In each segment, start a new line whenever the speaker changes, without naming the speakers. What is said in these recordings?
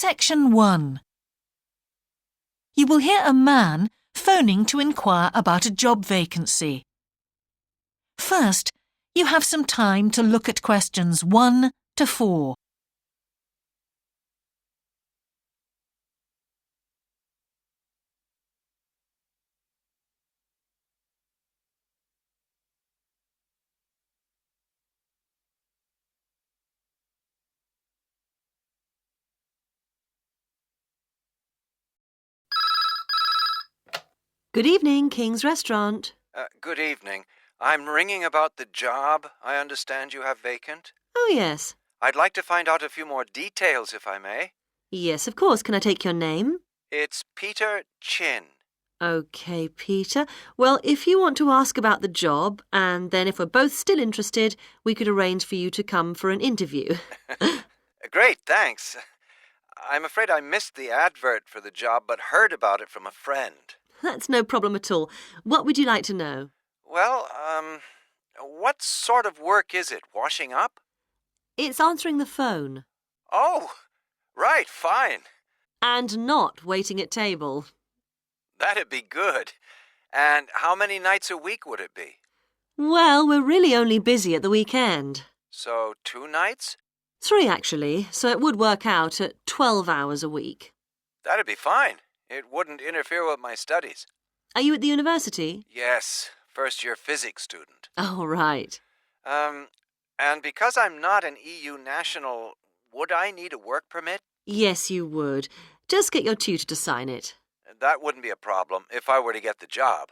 Section 1. You will hear a man phoning to inquire about a job vacancy. First, you have some time to look at questions 1 to 4.
Good evening, King's Restaurant.
Good evening. I'm ringing about the job I understand you have vacant.
Oh, yes.
I'd like to find out a few more details, if I may.
Yes, of course. Can I take your name?
It's Peter Chin.
OK, Peter. Well, if you want to ask about the job, and then if we're both still interested, we could arrange for you to come for an interview.
Great, thanks. I'm afraid I missed the advert for the job, but heard about it from a friend.
That's no problem at all. What would you like to know?
Well, what sort of work is it? Washing up?
It's answering the phone.
Oh, right, fine.
And not waiting at table.
That'd be good. And how many nights a week would it be?
Well, we're really only busy at the weekend.
So 2 nights?
3, actually, so it would work out at 12 hours a week.
That'd be fine. It wouldn't interfere with my studies.
Are you at the university?
Yes, first-year physics student.
Oh, right.
And because I'm not an EU national, would I need a work permit?
Yes, you would. Just get your tutor to sign it.
That wouldn't be a problem if I were to get the job.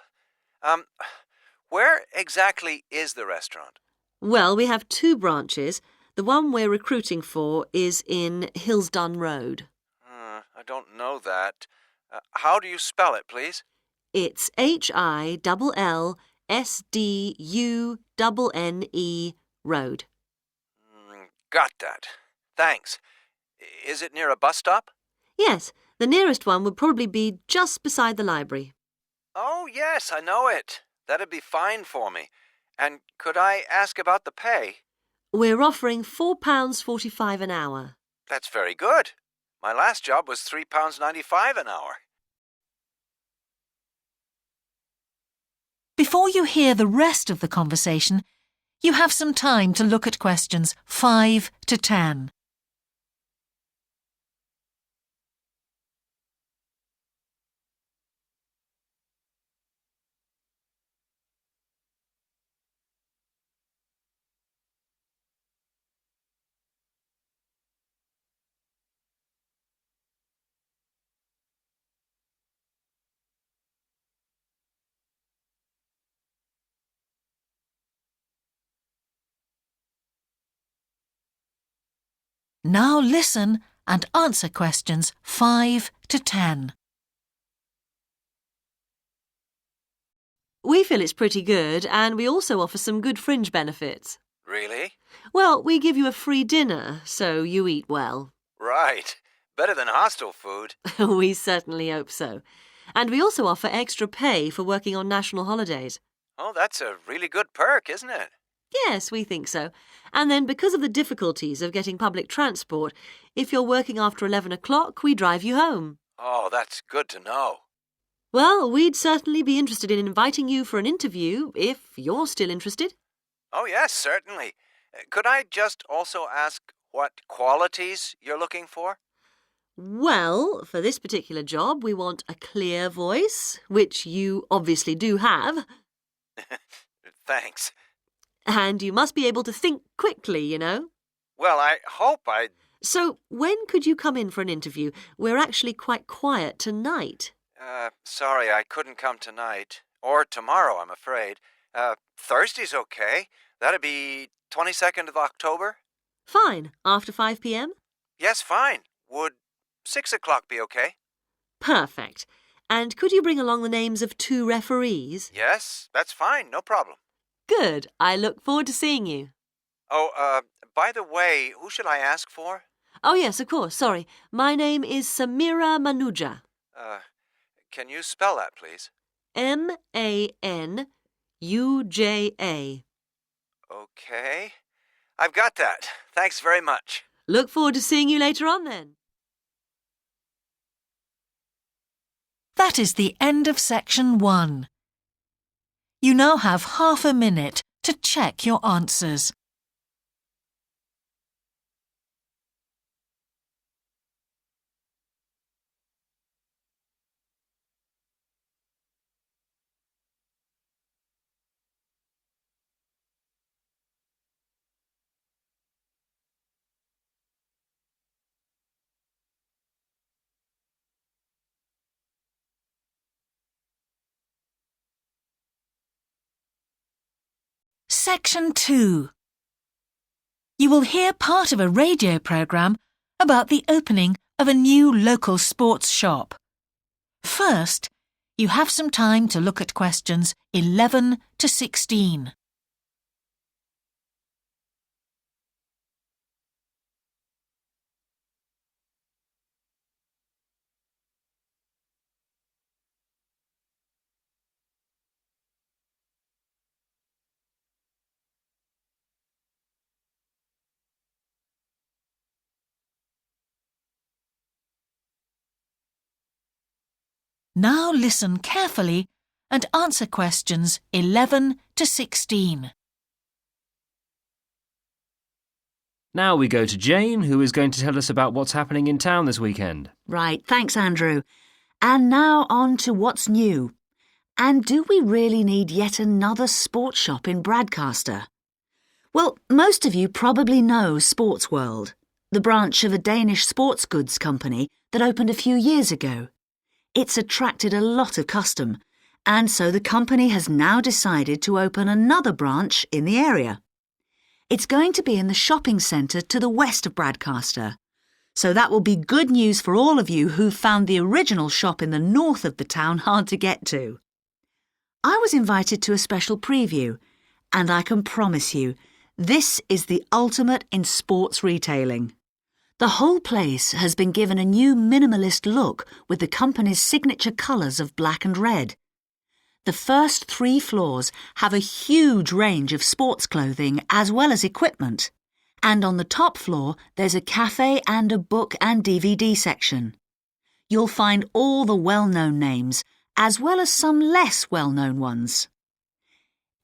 Where exactly is the restaurant?
Well, we have 2 branches. The one we're recruiting for is in Hillsdon Road.
I don't know that. How do you spell it, please?
It's HILLSDUNNE Road.
Got that. Thanks. Is it near a bus stop?
Yes, the nearest one would probably be just beside the library.
Oh, yes, I know it. That'd be fine for me. And could I ask about the pay?
We're offering £4.45 an hour.
That's very good. My last job was £3.95 an hour.
Before you hear the rest of the conversation, you have some time to look at questions 5 to 10. Now listen and answer questions 5 to 10.
We feel it's pretty good, and we also offer some good fringe benefits.
Really?
Well, we give you a free dinner, so you eat well.
Right. Better than hostel food.
We certainly hope so. And we also offer extra pay for working on national holidays.
Oh, that's a really good perk, isn't it?
Yes, we think so. And then because of the difficulties of getting public transport, if you're working after 11 o'clock, we drive you home.
Oh, that's good to know.
Well, we'd certainly be interested in inviting you for an interview, if you're still interested.
Oh, yes, certainly. Could I just also ask what qualities you're looking for?
Well, for this particular job, we want a clear voice, which you obviously do have.
Thanks.
And you must be able to think quickly, you know.
Well, I hope I...
So, when could you come in for an interview? We're actually quite quiet tonight.
Sorry, I couldn't come tonight. Or tomorrow, I'm afraid. Thursday's okay. That'd be 22nd of October?
Fine. After 5 p.m?
Yes, fine. Would 6 o'clock be okay?
Perfect. And could you bring along the names of 2 referees?
Yes, that's fine. No problem.
Good. I look forward to seeing you.
Oh, by the way, who should I ask for?
Oh, yes, of course. Sorry. My name is Samira Manuja.
Can you spell that, please?
Manuja.
Okay. I've got that. Thanks very much.
Look forward to seeing you later on, then.
That is the end of section 1. You now have half a minute to check your answers. Section 2. You will hear part of a radio programme about the opening of a new local sports shop. First, you have some time to look at questions 11 to 16. Now listen carefully and answer questions 11 to 16.
Now we go to Jane, who is going to tell us about what's happening in town this weekend.
Right, thanks, Andrew. And now on to what's new. And do we really need yet another sports shop in Bradcaster? Well, most of you probably know Sports World, the branch of a Danish sports goods company that opened a few years ago. It's attracted a lot of custom, and so the company has now decided to open another branch in the area. It's going to be in the shopping centre to the west of Bradcaster, so that will be good news for all of you who found the original shop in the north of the town hard to get to. I was invited to a special preview, and I can promise you, this is the ultimate in sports retailing. The whole place has been given a new minimalist look with the company's signature colours of black and red. The first 3 floors have a huge range of sports clothing as well as equipment. And on the top floor, there's a cafe and a book and DVD section. You'll find all the well-known names, as well as some less well-known ones.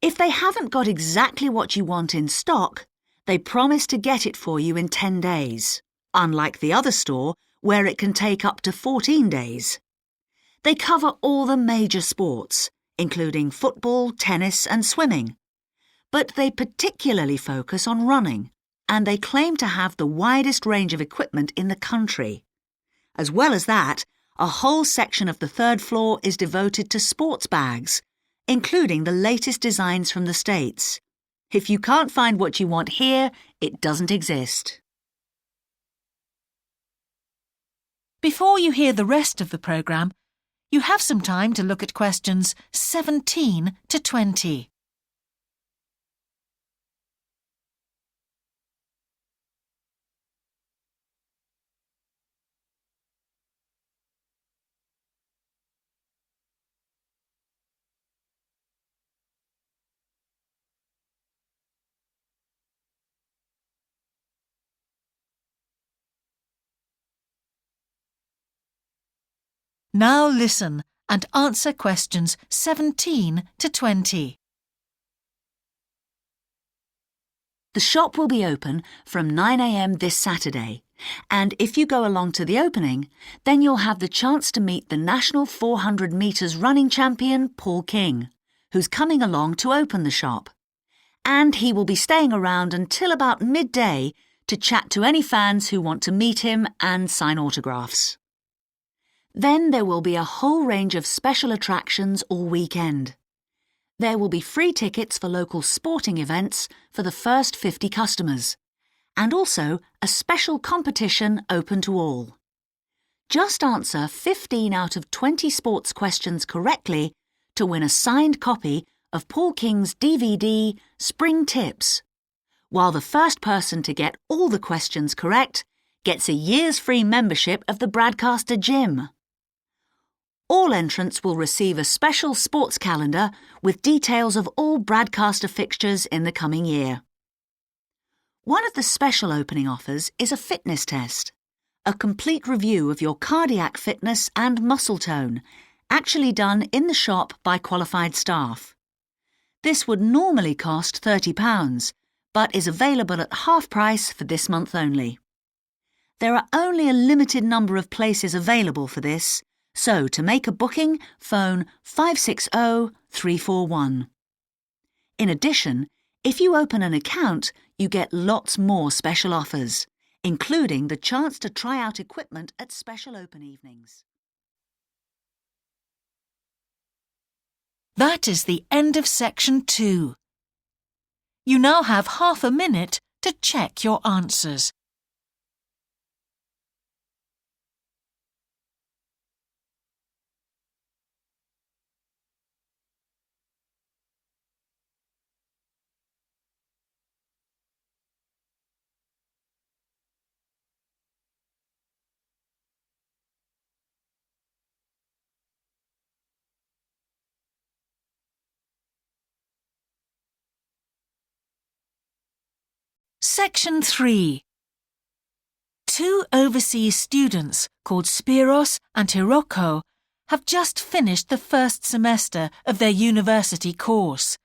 If they haven't got exactly what you want in stock, they promise to get it for you in 10 days, unlike the other store, where it can take up to 14 days. They cover all the major sports, including football, tennis and swimming. But they particularly focus on running, and they claim to have the widest range of equipment in the country. As well as that, a whole section of the 3rd floor is devoted to sports bags, including the latest designs from the States. If you can't find what you want here, it doesn't exist.
Before you hear the rest of the programme, you have some time to look at questions 17 to 20. Now listen and answer questions 17 to 20.
The shop will be open from 9 a.m. this Saturday, and if you go along to the opening, then you'll have the chance to meet the national 400 metres running champion, Paul King, who's coming along to open the shop. And he will be staying around until about midday to chat to any fans who want to meet him and sign autographs. Then there will be a whole range of special attractions all weekend. There will be free tickets for local sporting events for the first 50 customers, and also a special competition open to all. Just answer 15 out of 20 sports questions correctly to win a signed copy of Paul King's DVD, Spring Tips, while the first person to get all the questions correct gets a year's free membership of the Bradcaster Gym. All entrants will receive a special sports calendar with details of all Bradcaster fixtures in the coming year. One of the special opening offers is a fitness test, a complete review of your cardiac fitness and muscle tone, actually done in the shop by qualified staff. This would normally cost £30, but is available at half price for this month only. There are only a limited number of places available for this, so to make a booking, phone 560-341. In addition, if you open an account, you get lots more special offers, including the chance to try out equipment at special open evenings.
That is the end of section 2. You now have half a minute to check your answers. Section 3. 2 overseas students called Spiros and Hiroko have just finished the first semester of their university course.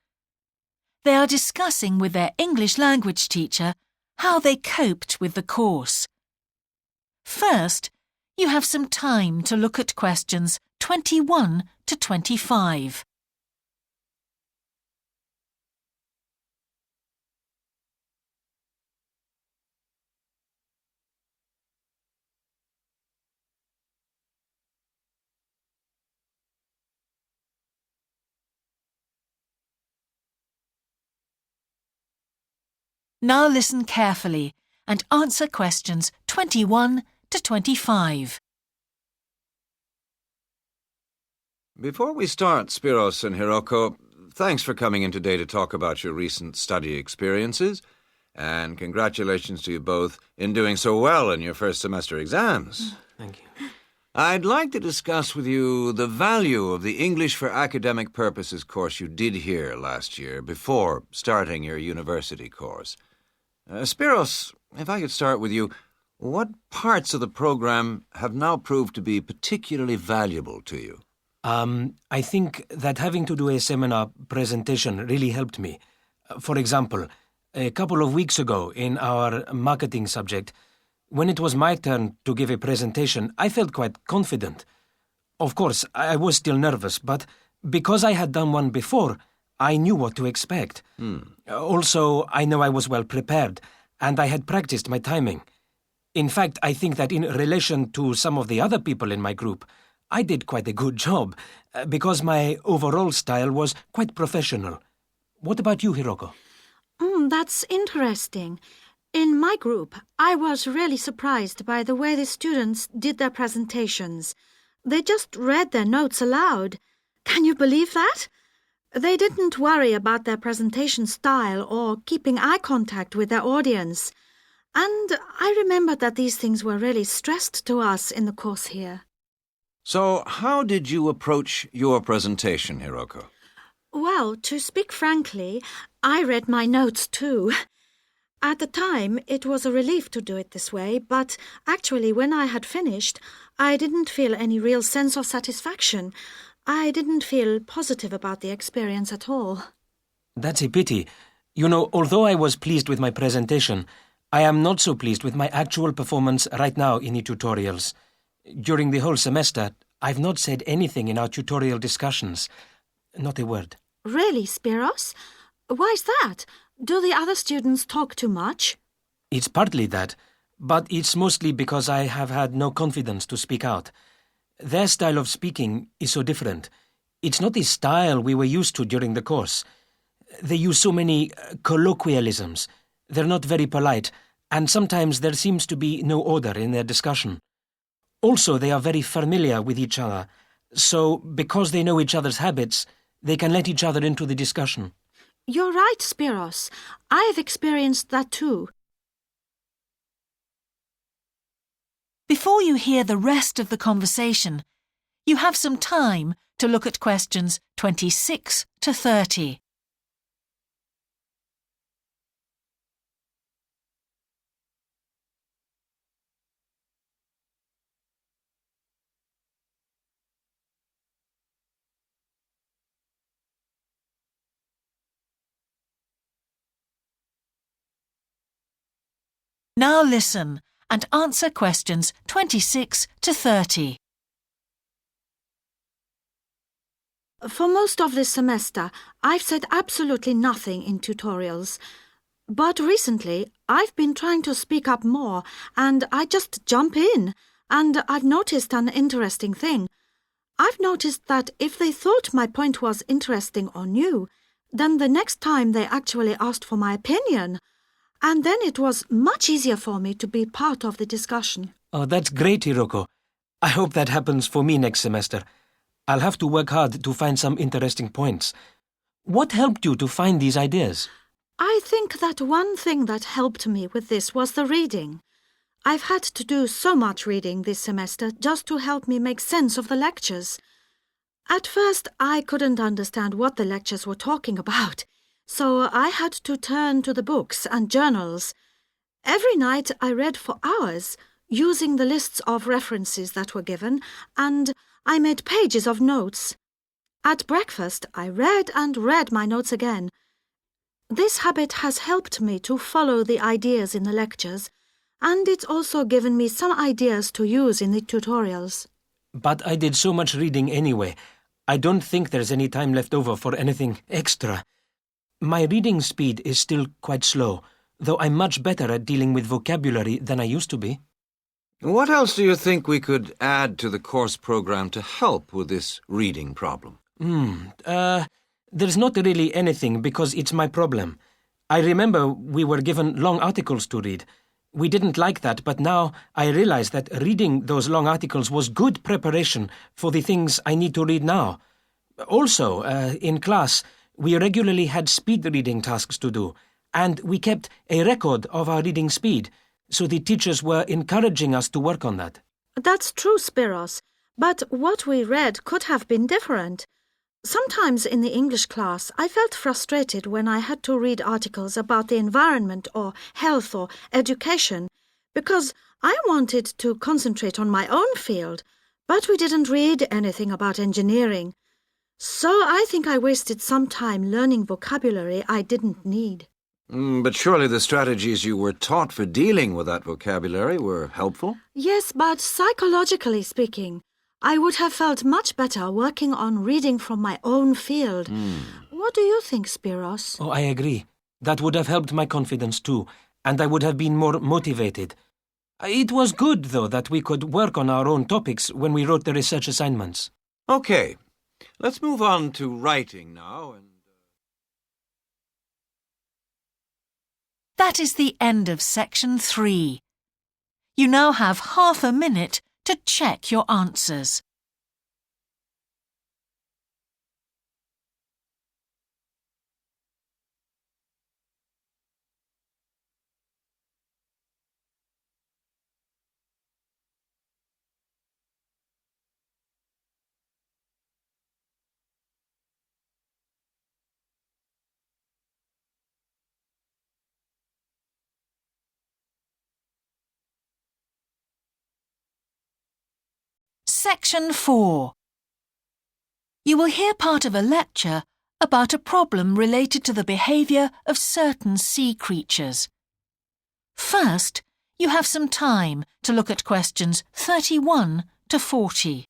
They are discussing with their English language teacher how they coped with the course. First, you have some time to look at questions 21 to 25. Now listen carefully and answer questions 21 to 25.
Before we start, Spiros and Hiroko, thanks for coming in today to talk about your recent study experiences, and congratulations to you both in doing so well in your first semester exams.
Thank you.
I'd like to discuss with you the value of the English for Academic Purposes course you did here last year before starting your university course. Spiros, if I could start with you, what parts of the program have now proved to be particularly valuable to you?
I think that having to do a seminar presentation really helped me. For example, a couple of weeks ago in our marketing subject, when it was my turn to give a presentation, I felt quite confident. Of course, I was still nervous, but because I had done one before, I knew what to expect. Also, I know I was well prepared, and I had practiced my timing. In fact, I think that in relation to some of the other people in my group, I did quite a good job, because my overall style was quite professional. What about you, Hiroko?
That's interesting. In my group, I was really surprised by the way the students did their presentations. They just read their notes aloud. Can you believe that? They didn't worry about their presentation style or keeping eye contact with their audience. And I remember that these things were really stressed to us in the course here.
So, how did you approach your presentation, Hiroko?
Well, to speak frankly, I read my notes too. At the time, it was a relief to do it this way, but actually when I had finished, I didn't feel any real sense of satisfaction. I didn't feel positive about the experience at all.
That's a pity. You know, although I was pleased with my presentation, I am not so pleased with my actual performance right now in the tutorials. During the whole semester, I've not said anything in our tutorial discussions. Not a word.
Really, Spiros? Why's that? Do the other students talk too much?
It's partly that, but it's mostly because I have had no confidence to speak out. Their style of speaking is so different. It's not the style we were used to during the course. They use so many colloquialisms. They're not very polite, and sometimes there seems to be no order in their discussion. Also, they are very familiar with each other, so because they know each other's habits, they can let each other into the discussion.
You're right, Spiros. I've experienced that too.
Before you hear the rest of the conversation, you have some time to look at questions 26 to 30. Now listen and answer questions 26 to 30.
For most of this semester, I've said absolutely nothing in tutorials. But recently, I've been trying to speak up more, and I just jump in, and I've noticed an interesting thing. I've noticed that if they thought my point was interesting or new, then the next time they actually asked for my opinion. And then it was much easier for me to be part of the discussion.
Oh, that's great, Hiroko. I hope that happens for me next semester. I'll have to work hard to find some interesting points. What helped you to find these ideas?
I think that one thing that helped me with this was the reading. I've had to do so much reading this semester just to help me make sense of the lectures. At first, I couldn't understand what the lectures were talking about, so I had to turn to the books and journals. Every night I read for hours, using the lists of references that were given, and I made pages of notes. At breakfast, I read and read my notes again. This habit has helped me to follow the ideas in the lectures, and it's also given me some ideas to use in the tutorials.
But I did so much reading anyway. I don't think there's any time left over for anything extra. My reading speed is still quite slow, though I'm much better at dealing with vocabulary than I used to be.
What else do you think we could add to the course program to help with this reading problem?
There's not really anything because it's my problem. I remember we were given long articles to read. We didn't like that, but now I realize that reading those long articles was good preparation for the things I need to read now. Also, in class, we regularly had speed reading tasks to do, and we kept a record of our reading speed, so the teachers were encouraging us to work on that.
That's true, Spiros, but what we read could have been different. Sometimes in the English class, I felt frustrated when I had to read articles about the environment or health or education, because I wanted to concentrate on my own field, but we didn't read anything about engineering. So I think I wasted some time learning vocabulary I didn't need.
But surely the strategies you were taught for dealing with that vocabulary were helpful?
Yes, but psychologically speaking, I would have felt much better working on reading from my own field. What do you think, Spiros?
Oh, I agree. That would have helped my confidence too, and I would have been more motivated. It was good, though, that we could work on our own topics when we wrote the research assignments.
Okay, let's move on to writing now.
That is the end of section 3. You now have half a minute to check your answers. Section 4. You will hear part of a lecture about a problem related to the behaviour of certain sea creatures. First, you have some time to look at questions 31 to 40.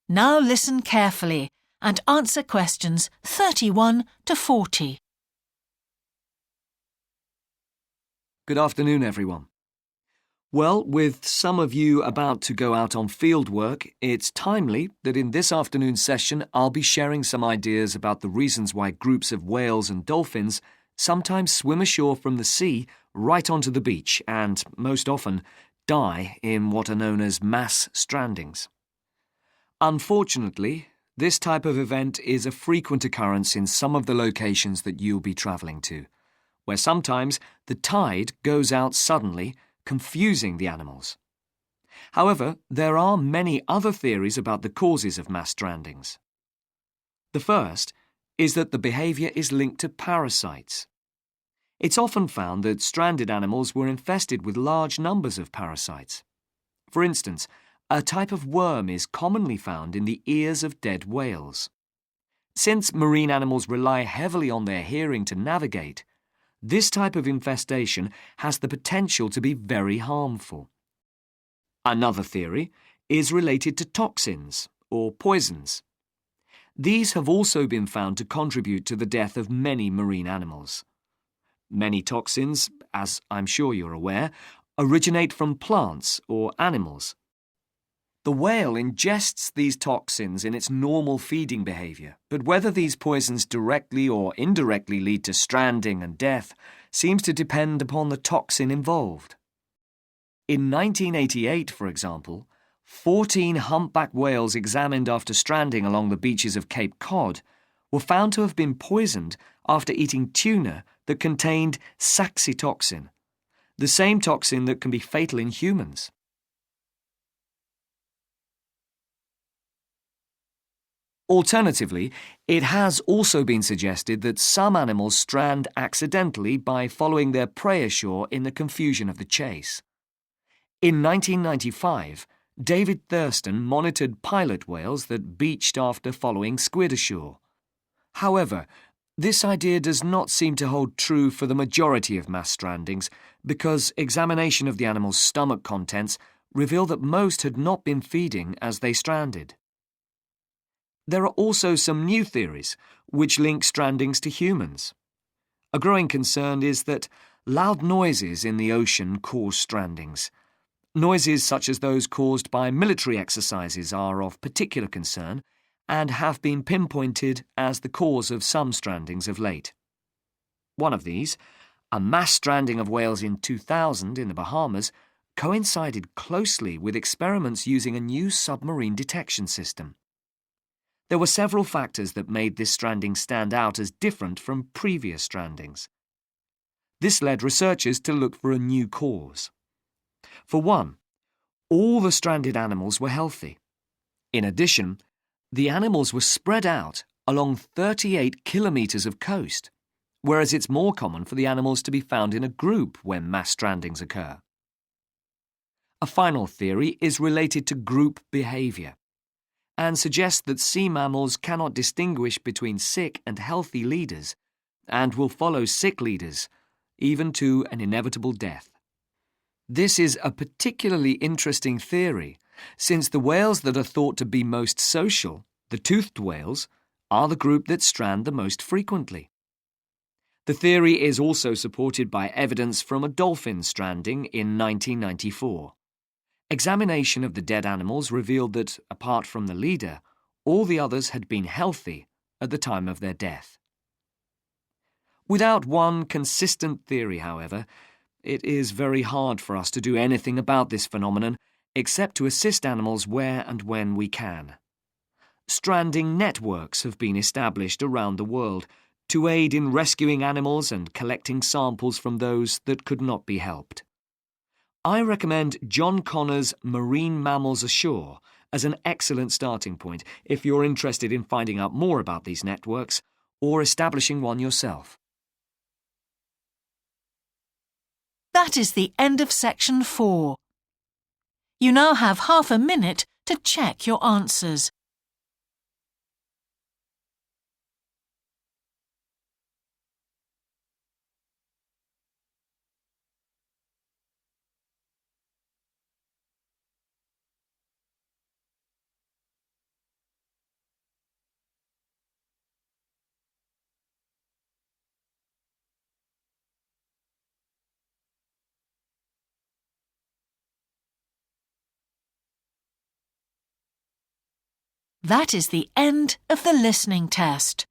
Now listen carefully and answer questions 31 to 40.
Good afternoon, everyone. Well, with some of you about to go out on field work, it's timely that in this afternoon's session I'll be sharing some ideas about the reasons why groups of whales and dolphins sometimes swim ashore from the sea right onto the beach and, most often, die in what are known as mass strandings. Unfortunately, this type of event is a frequent occurrence in some of the locations that you'll be travelling to, where sometimes the tide goes out suddenly, confusing the animals. However, there are many other theories about the causes of mass strandings. The first is that the behaviour is linked to parasites. It's often found that stranded animals were infested with large numbers of parasites. For instance, a type of worm is commonly found in the ears of dead whales. Since marine animals rely heavily on their hearing to navigate, this type of infestation has the potential to be very harmful. Another theory is related to toxins or poisons. These have also been found to contribute to the death of many marine animals. Many toxins, as I'm sure you're aware, originate from plants or animals. The whale ingests these toxins in its normal feeding behaviour, but whether these poisons directly or indirectly lead to stranding and death seems to depend upon the toxin involved. In 1988, for example, 14 humpback whales examined after stranding along the beaches of Cape Cod were found to have been poisoned after eating tuna that contained saxitoxin, the same toxin that can be fatal in humans. Alternatively, it has also been suggested that some animals strand accidentally by following their prey ashore in the confusion of the chase. In 1995, David Thurston monitored pilot whales that beached after following squid ashore. However, this idea does not seem to hold true for the majority of mass strandings because examination of the animal's stomach contents revealed that most had not been feeding as they stranded. There are also some new theories which link strandings to humans. A growing concern is that loud noises in the ocean cause strandings. Noises such as those caused by military exercises are of particular concern and have been pinpointed as the cause of some strandings of late. One of these, a mass stranding of whales in 2000 in the Bahamas, coincided closely with experiments using a new submarine detection system. There were several factors that made this stranding stand out as different from previous strandings. This led researchers to look for a new cause. For one, all the stranded animals were healthy. In addition, the animals were spread out along 38 kilometres of coast, whereas it's more common for the animals to be found in a group when mass strandings occur. A final theory is related to group behaviour and suggests that sea mammals cannot distinguish between sick and healthy leaders and will follow sick leaders, even to an inevitable death. This is a particularly interesting theory, since the whales that are thought to be most social, the toothed whales, are the group that strand the most frequently. The theory is also supported by evidence from a dolphin stranding in 1994. Examination of the dead animals revealed that, apart from the leader, all the others had been healthy at the time of their death. Without one consistent theory, however, it is very hard for us to do anything about this phenomenon except to assist animals where and when we can. Stranding networks have been established around the world to aid in rescuing animals and collecting samples from those that could not be helped. I recommend John Connor's Marine Mammals Ashore as an excellent starting point if you're interested in finding out more about these networks or establishing one yourself.
That is the end of section 4. You now have half a minute to check your answers. That is the end of the listening test.